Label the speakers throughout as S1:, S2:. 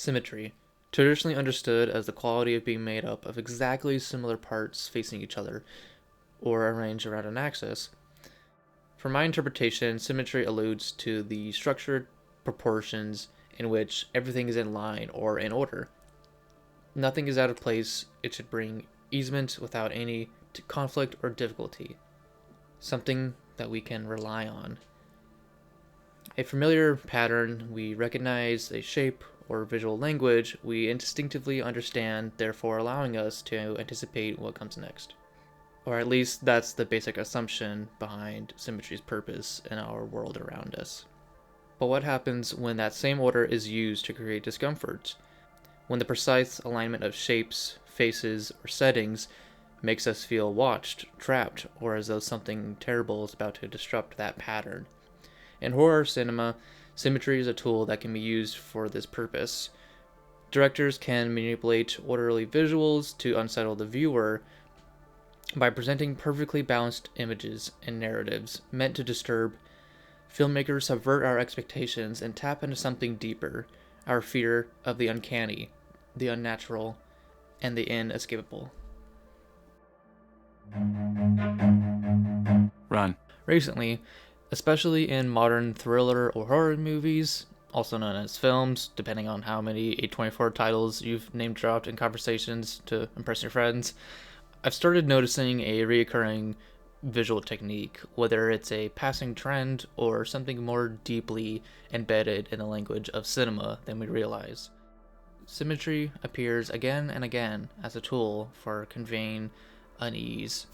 S1: Symmetry, traditionally understood as the quality of being made up of exactly similar parts facing each other, or arranged around an axis. From my interpretation, symmetry alludes to the structured proportions in which everything is in line or in order. Nothing is out of place. It should bring easement without any conflict or difficulty. Something that we can rely on. A familiar pattern, we recognize a shape or visual language we instinctively understand, therefore allowing us to anticipate what comes next. Or at least that's the basic assumption behind symmetry's purpose in our world around us. But what happens when that same order is used to create discomfort? When the precise alignment of shapes, faces, or settings makes us feel watched, trapped, or as though something terrible is about to disrupt that pattern. In horror cinema, symmetry is a tool that can be used for this purpose. Directors can manipulate orderly visuals to unsettle the viewer by presenting perfectly balanced images and narratives meant to disturb. Filmmakers subvert our expectations and tap into something deeper, our fear of the uncanny, the unnatural, and the inescapable.
S2: Run.
S1: Recently, especially in modern thriller or horror movies, also known as films, depending on how many A24 titles you've name dropped in conversations to impress your friends, I've started noticing a recurring visual technique, whether it's a passing trend or something more deeply embedded in the language of cinema than we realize. Symmetry appears again and again as a tool for conveying unease.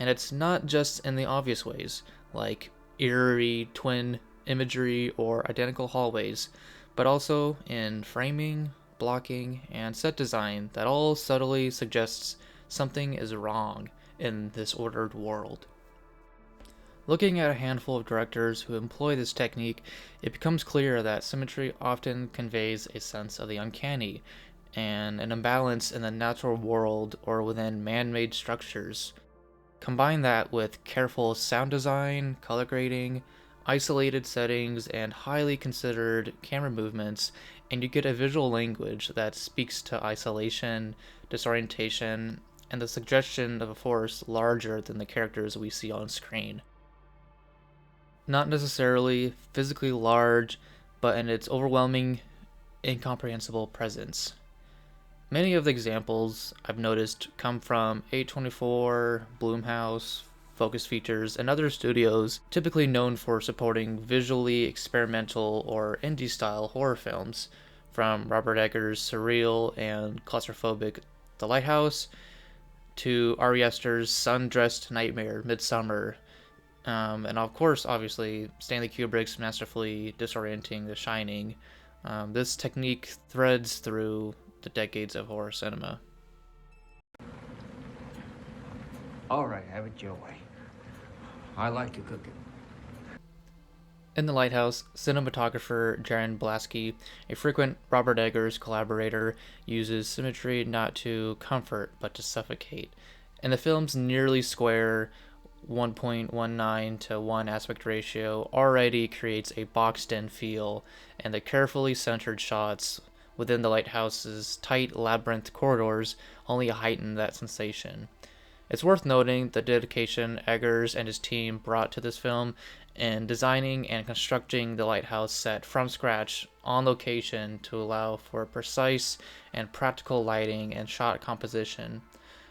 S1: And it's not just in the obvious ways, like eerie twin imagery or identical hallways, but also in framing, blocking, and set design that all subtly suggests something is wrong in this ordered world. Looking at a handful of directors who employ this technique, it becomes clear that symmetry often conveys a sense of the uncanny and an imbalance in the natural world or within man-made structures. Combine that with careful sound design, color grading, isolated settings, and highly considered camera movements, and you get a visual language that speaks to isolation, disorientation, and the suggestion of a force larger than the characters we see on screen. Not necessarily physically large, but in its overwhelming, incomprehensible presence. Many of the examples I've noticed come from A24, Blumhouse, Focus Features, and other studios typically known for supporting visually experimental or indie-style horror films, from Robert Eggers' surreal and claustrophobic The Lighthouse to Ari Aster's sun-dressed nightmare Midsummer, and of course, obviously, Stanley Kubrick's masterfully disorienting The Shining. This technique threads through the decades of horror cinema.
S3: All right, have it your way. I like your cooking.
S1: In The Lighthouse, cinematographer Jaron Blasky, a frequent Robert Eggers collaborator, uses symmetry not to comfort but to suffocate. In the film's nearly square 1.19 to 1 aspect ratio already creates a boxed-in feel, and the carefully centered shots within the lighthouse's tight labyrinth corridors only heighten that sensation. It's worth noting the dedication Eggers and his team brought to this film in designing and constructing the lighthouse set from scratch on location to allow for precise and practical lighting and shot composition.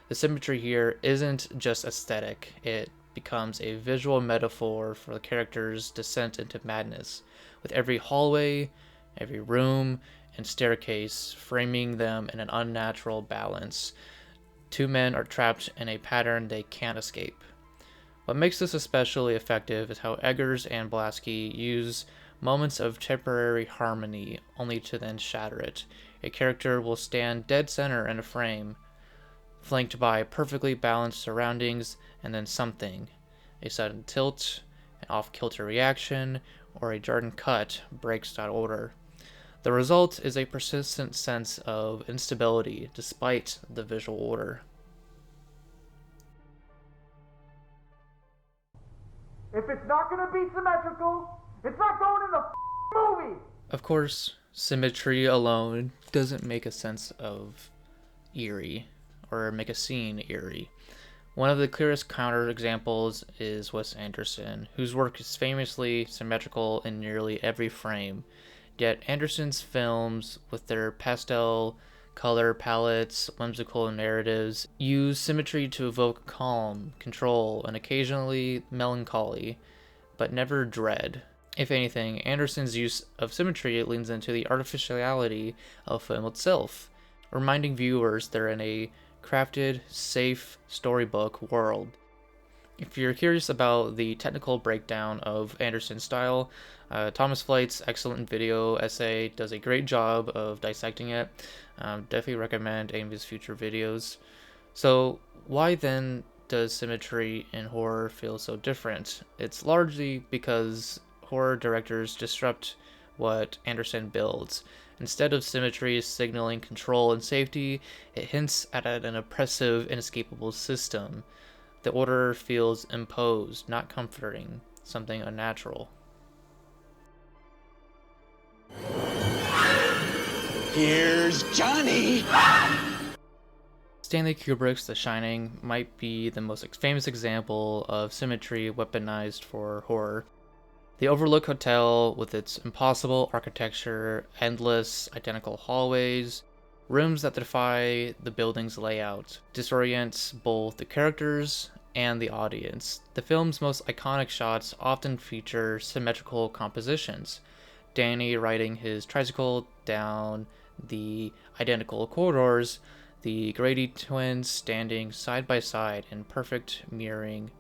S1: The symmetry here isn't just aesthetic, it becomes a visual metaphor for the character's descent into madness, with every hallway, every room, and staircase framing them in an unnatural balance. Two men are trapped in a pattern they can't escape. What makes this especially effective is how Eggers and Blasky use moments of temporary harmony only to then shatter it. A character will stand dead center in a frame, flanked by perfectly balanced surroundings, and then something, a sudden tilt, an off-kilter reaction, or a jarring cut breaks that order. The result is a persistent sense of instability despite the visual order.
S4: If it's not gonna be symmetrical, it's not going in the movie!
S1: Of course, Symmetry alone doesn't make a sense of eerie or make a scene eerie. One of the clearest counterexamples is Wes Anderson, whose work is famously symmetrical in nearly every frame. Yet Anderson's films, with their pastel color palettes, whimsical narratives, use symmetry to evoke calm, control, and occasionally melancholy, but never dread. If anything, Anderson's use of symmetry leans into the artificiality of film itself, reminding viewers they're in a crafted, safe storybook world. If you're curious about the technical breakdown of Anderson's style, Thomas Flight's excellent video essay does a great job of dissecting it. Definitely recommend any of his future videos. So, why then does symmetry in horror feel so different? It's largely because horror directors disrupt what Anderson builds. Instead of symmetry signaling control and safety, it hints at an oppressive, inescapable system. The order feels imposed, not comforting, something unnatural.
S2: Here's Johnny!
S1: Stanley Kubrick's The Shining might be the most famous example of symmetry weaponized for horror. The Overlook Hotel, with its impossible architecture, endless, identical hallways, rooms that defy the building's layout, disorients both the characters and the audience. The film's most iconic shots often feature symmetrical compositions. Danny riding his tricycle down the identical corridors, the Grady twins standing side by side in perfect mirroring,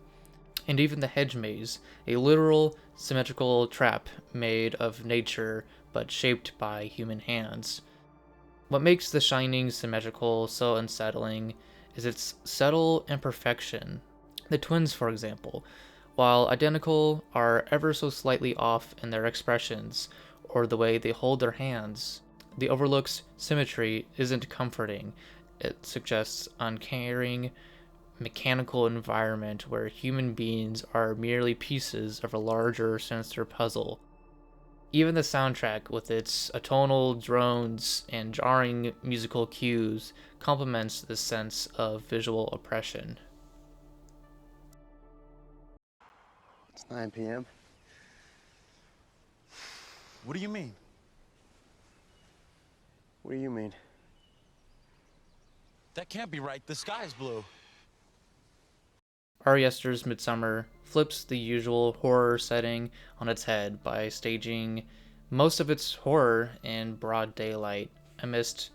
S1: and even the hedge maze, a literal symmetrical trap made of nature but shaped by human hands. What makes The Shining symmetrical so unsettling is its subtle imperfection. The twins, for example, while identical, are ever so slightly off in their expressions or the way they hold their hands. The Overlook's symmetry isn't comforting. It suggests uncaring, mechanical environment where human beings are merely pieces of a larger, sinister puzzle. Even the soundtrack, with its atonal drones and jarring musical cues, complements this sense of visual oppression.
S2: It's 9 p.m.
S4: What do you mean?
S2: What do you mean?
S4: That can't be right. The sky is blue.
S1: Ari Aster's Midsummer flips the usual horror setting on its head by staging most of its horror in broad daylight amidst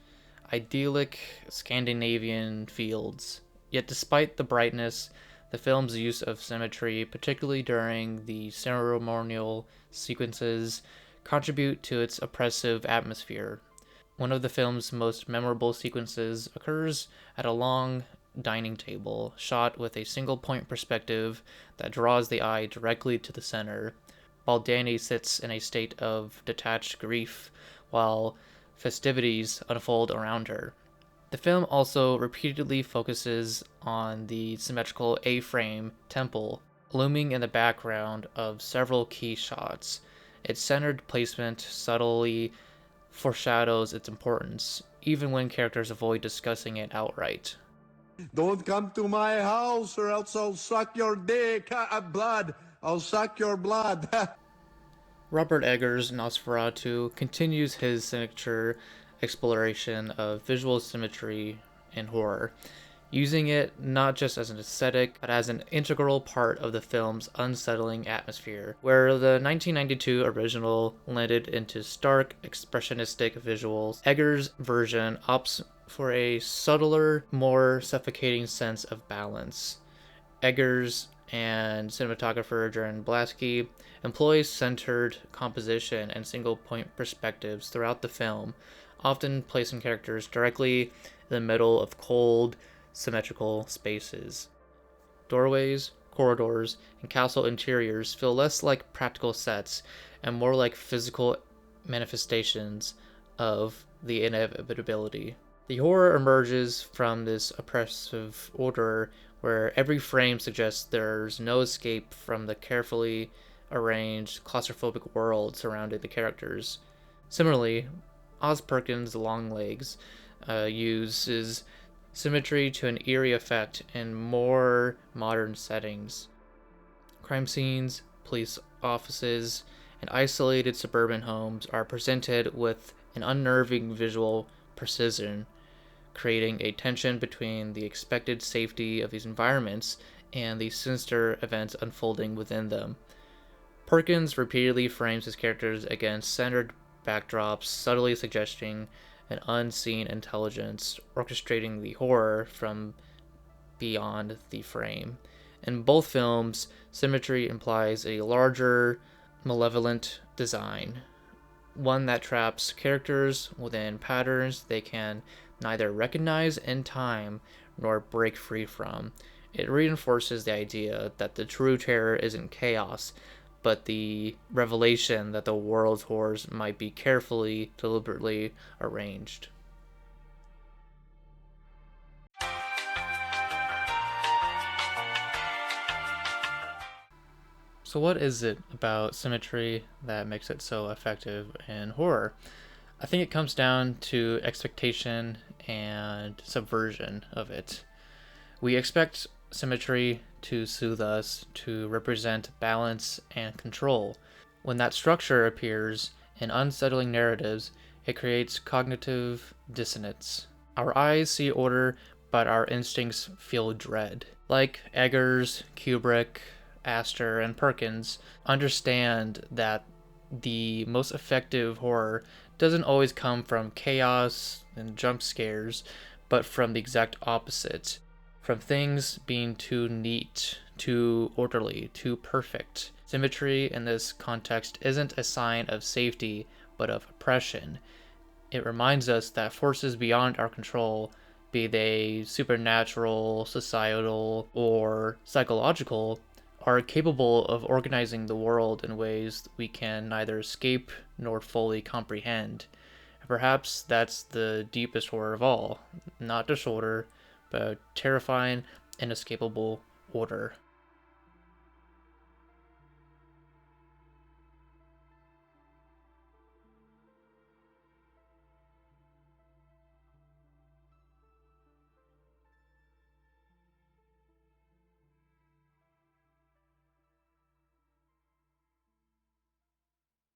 S1: idyllic Scandinavian fields. Yet despite the brightness, the film's use of symmetry, particularly during the ceremonial sequences, contribute to its oppressive atmosphere. One of the film's most memorable sequences occurs at a long dining table, shot with a single point perspective that draws the eye directly to the center, while Danny sits in a state of detached grief while festivities unfold around her. The film also repeatedly focuses on the symmetrical A-frame temple looming in the background of several key shots. Its centered placement subtly foreshadows its importance, even when characters avoid discussing it outright.
S5: Don't come to my house or else I'll suck your dick. Blood. I'll suck your blood.
S1: Robert Eggers' Nosferatu continues his signature exploration of visual symmetry in horror, using it not just as an aesthetic, but as an integral part of the film's unsettling atmosphere. Where the 1992 original landed into stark, expressionistic visuals, Eggers' version opts for a subtler, more suffocating sense of balance. Eggers and cinematographer Jaron Blaschke employs centered composition and single-point perspectives throughout the film, often placing characters directly in the middle of cold, symmetrical spaces. Doorways, corridors, and castle interiors feel less like practical sets and more like physical manifestations of the inevitability. The horror emerges from this oppressive order where every frame suggests there's no escape from the carefully arranged claustrophobic world surrounding the characters. Similarly, Oz Perkins' long legs uses symmetry to an eerie effect in more modern settings. Crime scenes, police offices, and isolated suburban homes are presented with an unnerving visual precision, creating a tension between the expected safety of these environments and the sinister events unfolding within them. Perkins repeatedly frames his characters against centered backdrops, subtly suggesting an unseen intelligence orchestrating the horror from beyond the frame. In both films, symmetry implies a larger, malevolent design, one that traps characters within patterns they can neither recognize in time nor break free from. It reinforces the idea that the true terror isn't chaos, but the revelation that the world's horrors might be carefully, deliberately arranged. So, what is it about symmetry that makes it so effective in horror? I think it comes down to expectation and subversion of it. We expect symmetry to soothe us, to represent balance and control. When that structure appears in unsettling narratives, it creates cognitive dissonance. Our eyes see order, but our instincts feel dread. Like Eggers, Kubrick, Astor, and Perkins understand that the most effective horror doesn't always come from chaos and jump scares, but from the exact opposite. From things being too neat, too orderly, too perfect. Symmetry in this context isn't a sign of safety, but of oppression. It reminds us that forces beyond our control, be they supernatural, societal, or psychological, are capable of organizing the world in ways we can neither escape nor fully comprehend. And perhaps that's the deepest horror of all, not disorder, but terrifying, inescapable order.